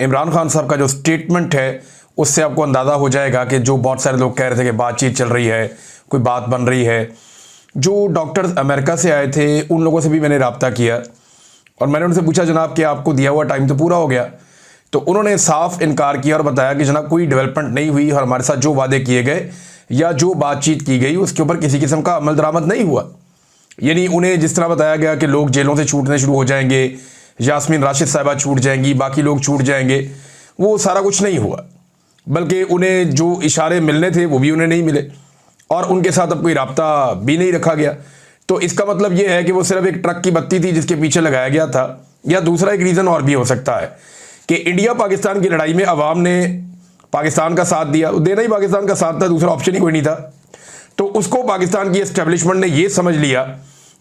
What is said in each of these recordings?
इमरान खान साहब का जो स्टेटमेंट है उससे आपको अंदाज़ा हो जाएगा कि जो बहुत सारे लोग कह रहे थे कि बातचीत चल रही है, कोई बात बन रही है। जो डॉक्टर्स अमेरिका से आए थे उन लोगों से भी मैंने रब्ता किया और मैंने उनसे पूछा जनाब कि आपको दिया हुआ टाइम तो पूरा हो गया, तो उन्होंने साफ इनकार किया और बताया कि जनाब कोई डेवलपमेंट नहीं हुई और हमारे साथ जो वादे किए गए या जो बातचीत की गई उसके ऊपर किसी किस्म का अमल दरामद नहीं हुआ। यानी उन्हें जिस तरह बताया गया कि लोग जेलों से छूटने शुरू हो जाएंगे, यास्मीन राशिद साहिबा छूट जाएंगी, बाकी लोग छूट जाएंगे, वो सारा कुछ नहीं हुआ। बल्कि उन्हें जो इशारे मिलने थे वो भी उन्हें नहीं मिले और उनके साथ अब कोई राब्ता भी नहीं रखा गया। तो इसका मतलब ये है कि वो सिर्फ एक ट्रक की बत्ती थी जिसके पीछे लगाया गया था। या दूसरा एक रीज़न और भी हो सकता है कि इंडिया पाकिस्तान की लड़ाई में अवाम ने पाकिस्तान का साथ दिया, देना ही पाकिस्तान का साथ था, दूसरा ऑप्शन ही कोई नहीं था। तो उसको पाकिस्तान की एस्टेब्लिशमेंट ने ये समझ लिया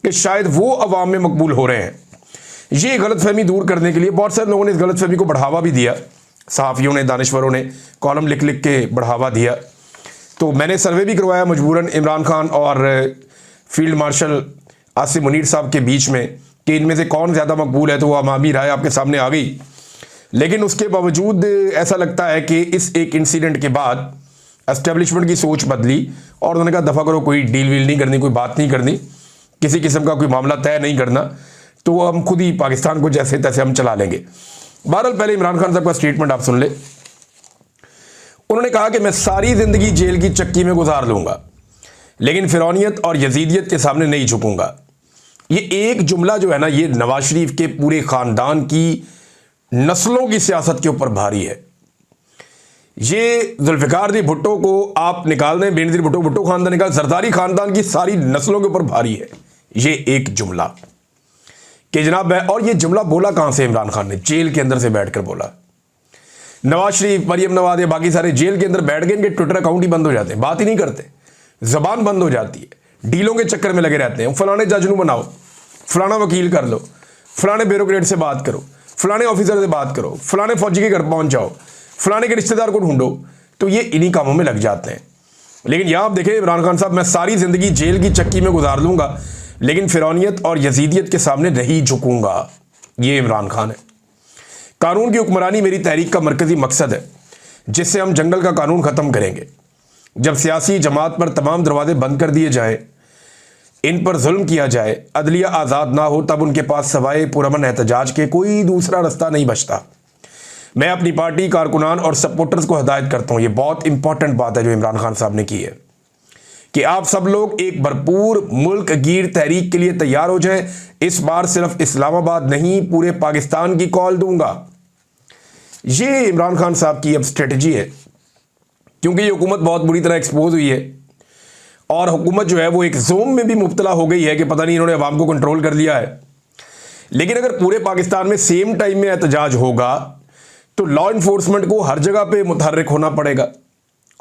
कि शायद वो अवाम में मकबूल हो रहे हैं। ये गलतफहमी दूर करने के लिए बहुत सारे लोगों ने इस गलतफहमी को बढ़ावा भी दिया, सहाफ़ियों ने, दानिश्वरों ने कॉलम लिख लिख के बढ़ावा दिया। तो मैंने सर्वे भी करवाया मजबूरन इमरान खान और फील्ड मार्शल आसिम मुनीर साहब के बीच में कि इनमें से कौन ज़्यादा मकबूल है, तो वो अवामी राय आपके सामने आ गई। लेकिन उसके बावजूद ऐसा लगता है कि इस एक इंसिडेंट के बाद एस्टेब्लिशमेंट की सोच बदली और उन्होंने कहा दफ़ा करो, कोई डील वील नहीं करनी, कोई बात नहीं करनी, किसी किस्म का कोई मामला तय नहीं करना, तो हम खुद ही पाकिस्तान को जैसे तैसे हम चला लेंगे। बहरहाल पहले इमरान खान साहब का स्टेटमेंट आप सुन ले। उन्होंने कहा कि मैं सारी ज़िंदगी जेल की चक्की में गुजार लूँगा लेकिन फिरौनियत और यजीदियत के सामने नहीं झुकूंगा। ये एक जुमला जो है ना, ये नवाज शरीफ के पूरे ख़ानदान की नस्लों की सियासत के ऊपर भारी है। ये जुल्फ़िकार दी भुट्टो को आप निकाल दें, बेनज़ीर भुट्टो, भुट्टो खानदान निकाल, जरदारी खानदान की सारी नस्लों के ऊपर भारी है ये एक जुमला कि जनाब है। और ये जुमला बोला कहां से इमरान खान ने? जेल के अंदर से बैठकर बोला। नवाज शरीफ, मरियम नवाज, बाकी सारे जेल के अंदर बैठ गए, इनके ट्विटर अकाउंट ही बंद हो जाते हैं, बात ही नहीं करते, जबान बंद हो जाती है, डीलों के चक्कर में लगे रहते हैं। फलाने जज नू बनाओ, फलाना वकील कर लो, फलाने ब्यूरोक्रेट से बात करो, फलाने ऑफिसर से बात करो, फलाने फौजी के घर पहुंच जाओ, फलाने के रिश्तेदार को ढूंढो, तो ये इन्हीं कामों में लग जाते हैं। लेकिन यहां आप देखें इमरान खान साहब, मैं सारी जिंदगी जेल की चक्की में गुजार लूंगा लेकिन फिरौनियत और यजीदियत के सामने नहीं झुकूंगा। ये इमरान खान है। कानून की हुक्मरानी मेरी तहरीक का मरकजी मकसद है जिससे हम जंगल का कानून ख़त्म करेंगे। जब सियासी जमात पर तमाम दरवाजे बंद कर दिए जाए, इन पर जुल्म किया जाए, अदलिया आज़ाद ना हो, तब उनके पास सवाए पुरअमन एहतजाज के कोई दूसरा रास्ता नहीं बचता। मैं अपनी पार्टी, कारकुनान और सपोर्टर्स को हिदायत करता हूँ, ये बहुत इंपॉर्टेंट बात है जो इमरान खान साहब ने की है, कि आप सब लोग एक भरपूर मुल्क गिर तहरीक के लिए तैयार हो जाएं। इस बार सिर्फ इस्लामाबाद नहीं, पूरे पाकिस्तान की कॉल दूंगा। ये इमरान खान साहब की अब स्ट्रेटजी है, क्योंकि ये हुकूमत बहुत बुरी तरह एक्सपोज हुई है और हुकूमत जो है वो एक जोम में भी मुब्तला हो गई है कि पता नहीं इन्होंने अवाम को कंट्रोल कर लिया है। लेकिन अगर पूरे पाकिस्तान में सेम टाइम में एहतजाज होगा तो लॉ इन्फोर्समेंट को हर जगह पे मुतहर्रिक होना पड़ेगा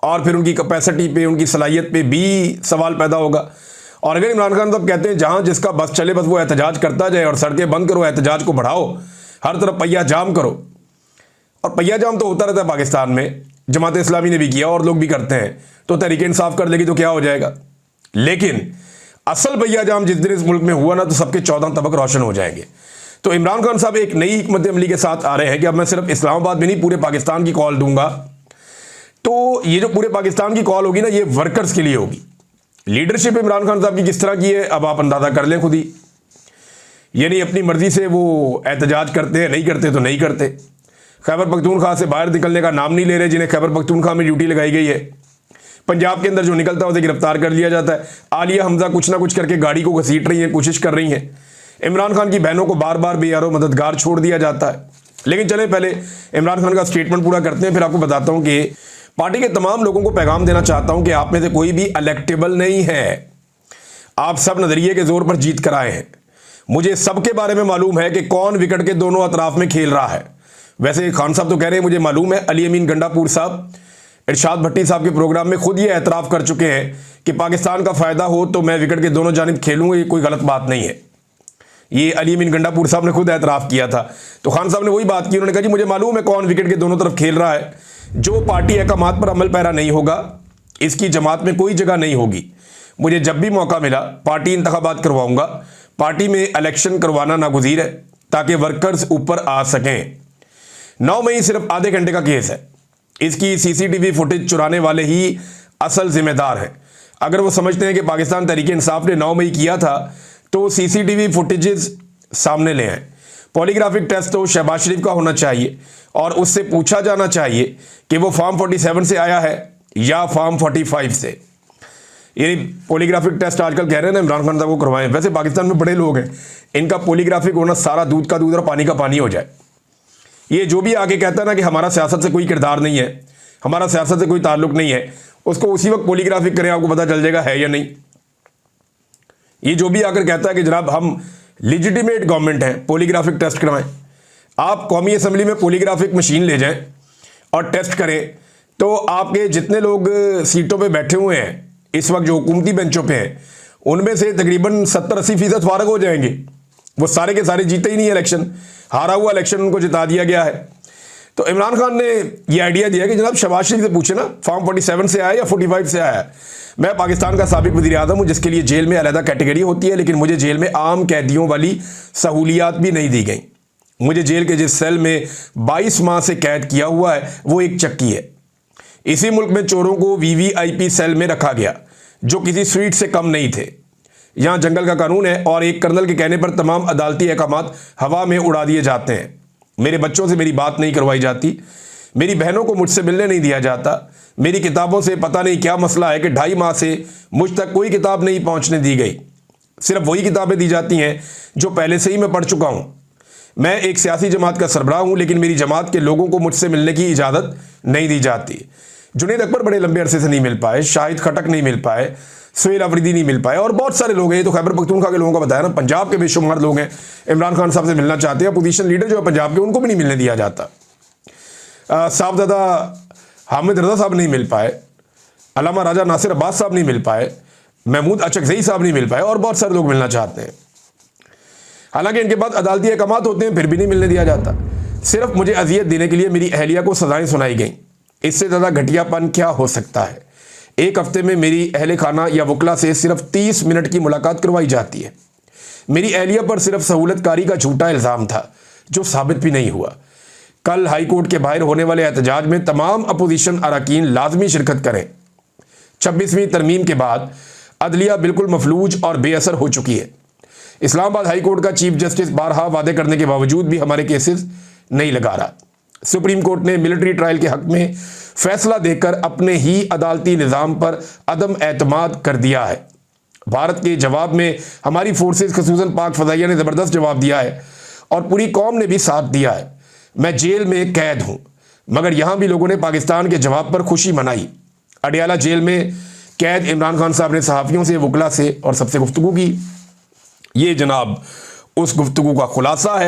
और फिर उनकी कैपेसिटी पे, उनकी सलाहियत पे भी सवाल पैदा होगा। और अगर इमरान खान साहब कहते हैं जहां जिसका बस चले बस वो एहतजाज करता जाए और सड़कें बंद करो, एहतजाज को बढ़ाओ, हर तरफ पहिया जाम करो, और पहिया जाम तो होता रहता है पाकिस्तान में, जमात इस्लामी ने भी किया और लोग भी करते हैं, तो तहरीक इंसाफ कर लेगी तो क्या हो जाएगा। लेकिन असल पहिया जाम जिस दिन इस मुल्क में हुआ ना, तो सबके 14 तबक रोशन हो जाएंगे। तो इमरान खान साहब एक नई हिकमत अमली के साथ आ रहे हैं कि अब मैं सिर्फ इस्लामाबाद में नहीं, पूरे पाकिस्तान की कॉल दूंगा। तो ये जो पूरे पाकिस्तान की कॉल होगी ना, ये वर्कर्स के लिए होगी। लीडरशिप इमरान खान साहब की किस तरह की है अब आप अंदाजा कर लें खुद ही। यानी अपनी मर्जी से वो एहतजाज करते हैं, नहीं करते तो नहीं करते। खैबर पख्तूनख्वा से बाहर निकलने का नाम नहीं ले रहे, जिन्हें खैबर पख्तूनख्वा में ड्यूटी लगाई गई है। पंजाब के अंदर जो निकलता है उसे गिरफ्तार कर लिया जाता है। आलिया हमजा कुछ ना कुछ करके गाड़ी को घसीट रही है, कोशिश कर रही हैं। इमरान खान की बहनों को बार बार बेयारो मददगार छोड़ दिया जाता है। लेकिन चले पहले इमरान खान का स्टेटमेंट पूरा करते हैं, फिर आपको बताता हूं कि पार्टी के तमाम लोगों को पैगाम देना चाहता हूं कि आप में से कोई भी इलेक्टेबल नहीं है। आप सब नजरिए के जोर पर जीत कर आए हैं। मुझे सबके बारे में मालूम है कि कौन विकेट के दोनों अतराफ में खेल रहा है। वैसे खान साहब तो कह रहे हैं मुझे मालूम है, अली अमीन गंडापुर साहब इरशाद भट्टी साहब के प्रोग्राम में खुद ये एतराफ़ कर चुके हैं कि पाकिस्तान का फ़ायदा हो तो मैं विकेट के दोनों जानिब खेलूंगा, ये कोई गलत बात नहीं है। ये अली अमीन गंडापुर साहब ने खुद एतराफ़ किया था। तो खान साहब ने वही बात की, उन्होंने कहा जी मुझे मालूम है कौन विकेट के दोनों तरफ खेल रहा है। जो पार्टी अहकामात पर अमल पैरा नहीं होगा, इसकी जमात में कोई जगह नहीं होगी। मुझे जब भी मौका मिला पार्टी इंतखाबात करवाऊंगा। पार्टी में इलेक्शन करवाना नागुज़ीर है ताकि वर्कर्स ऊपर आ सकें। 9 मई सिर्फ आधे घंटे का केस है। इसकी सीसीटीवी फुटेज चुराने वाले ही असल जिम्मेदार हैं। अगर वो समझते हैं कि पाकिस्तान तहरीक इंसाफ ने 9 मई किया था तो सीसीटीवी फुटेजेस सामने ले आए। पॉलीग्राफिक टेस्ट तो शहबाज शरीफ का होना चाहिए और उससे पूछा जाना चाहिए कि वो फॉर्म 47 से आया है या फॉर्म 45 से। ये पॉलीग्राफिक टेस्ट आजकल कह रहे हैं ना इमरान खान साहब को करवाएं। वैसे पाकिस्तान में बड़े लोग हैं, इनका पॉलीग्राफिक होना सारा दूध का दूध और पानी का पानी हो जाए। ये जो भी आगे कहता है ना कि हमारा सियासत से कोई किरदार नहीं है, हमारा सियासत से कोई ताल्लुक नहीं है, उसको उसी वक्त पॉलीग्राफिक करें, आपको पता चल जाएगा है या नहीं। ये जो भी आकर कहता है कि जनाब हम लिजिटिमेट गवर्नमेंट है, पॉलीग्राफिक टेस्ट करवाएं। आप कौमी असेंबली में पॉलीग्राफिक मशीन ले जाएं और टेस्ट करें तो आपके जितने लोग सीटों पे बैठे हुए हैं इस वक्त जो हुकूमती बेंचों पे हैं, उनमें से तकरीबन 70-80% फारग हो जाएंगे। वो सारे के सारे जीते ही नहीं इलेक्शन, हारा हुआ इलेक्शन उनको जिता दिया गया है। तो इमरान खान ने यह आइडिया दिया कि जनाब शहबाज शरीफ से पूछे ना फॉर्म 47 से आया या 45 से आया। मैं पाकिस्तान का साबिक वज़ीर आज़म हूँ जिसके लिए जेल में अलहदा कैटेगरी होती है, लेकिन मुझे जेल में आम कैदियों वाली सहूलियात भी नहीं दी गई। मुझे जेल के जिस सेल में 22 माह से कैद किया हुआ है वो एक चक्की है। इसी मुल्क में चोरों को वीवीआईपी सेल में रखा गया जो किसी स्वीट से कम नहीं थे। यहाँ जंगल का कानून है और एक कर्नल के कहने पर तमाम अदालती अहकामात हवा में उड़ा दिए जाते हैं। मेरे बच्चों से मेरी बात नहीं करवाई जाती, मेरी बहनों को मुझसे मिलने नहीं दिया जाता, मेरी किताबों से पता नहीं क्या मसला है कि 2.5 माह से मुझ तक कोई किताब नहीं पहुंचने दी गई। सिर्फ वही किताबें दी जाती हैं जो पहले से ही मैं पढ़ चुका हूं। मैं एक सियासी जमात का सरबराह हूं, लेकिन मेरी जमात के लोगों को मुझसे मिलने की इजाज़त नहीं दी जाती। जुनैद अकबर बड़े लंबे अरसे से नहीं मिल पाए, शाहिद खटक नहीं मिल पाए, सुहेल अफरीदी नहीं मिल पाए और बहुत सारे लोग हैं। ये तो खैबर पख्तूनख्वा के लोगों का बताया ना, पंजाब के बेशुमार लोग हैं इमरान खान साहब से मिलना चाहते हैं। अपोजिशन लीडर जो है पंजाब के, उनको भी नहीं मिलने दिया जाता। साहबजादा हामिद रजा साहब नहीं मिल पाए, अल्लामा राजा नासिर अब्बास साहब नहीं मिल पाए, महमूद अचकज़ई साहब नहीं मिल पाए और बहुत सारे लोग मिलना चाहते हैं। हालांकि इनके बाद अदालती अहकामात होते हैं फिर भी नहीं मिलने दिया जाता। सिर्फ मुझे अजियत देने के लिए मेरी अहलिया को सजाएं सुनाई गई। इससे ज़्यादा घटियापन क्या हो सकता है। एक हफ्ते में मेरी अहले खाना या वकला से सिर्फ 30 मिनट की मुलाकात करवाई जाती है। मेरी अहलिया पर सिर्फ सहूलतकारी का झूठा इल्ज़ाम था जो साबित भी नहीं हुआ। कल हाई कोर्ट के बाहर होने वाले एहतजाज में तमाम अपोजिशन अरकान लाजमी शिरकत करें। 26वीं तरमीम के बाद अदलिया बिल्कुल मफलूज और बेअसर हो चुकी है। इस्लामाबाद हाई कोर्ट का चीफ जस्टिस बारहा वादे करने के बावजूद भी हमारे केसेस नहीं लगा रहा। सुप्रीम कोर्ट ने मिलिट्री ट्रायल के हक में फैसला देकर अपने ही अदालती निज़ाम पर अदम एतमाद कर दिया है। भारत के जवाब में हमारी फोर्सेस खसूसन पाक फ़ज़ाइया ने ज़बरदस्त जवाब दिया है और पूरी कौम ने भी साथ दिया है। मैं जेल में कैद हूँ मगर यहाँ भी लोगों ने पाकिस्तान के जवाब पर खुशी मनाई। अडियाला जेल में कैद इमरान खान साहब ने सहाफ़ियों से, वकला से और सबसे गुफ्तगू की। ये जनाब उस गुफ्तगू का खुलासा है।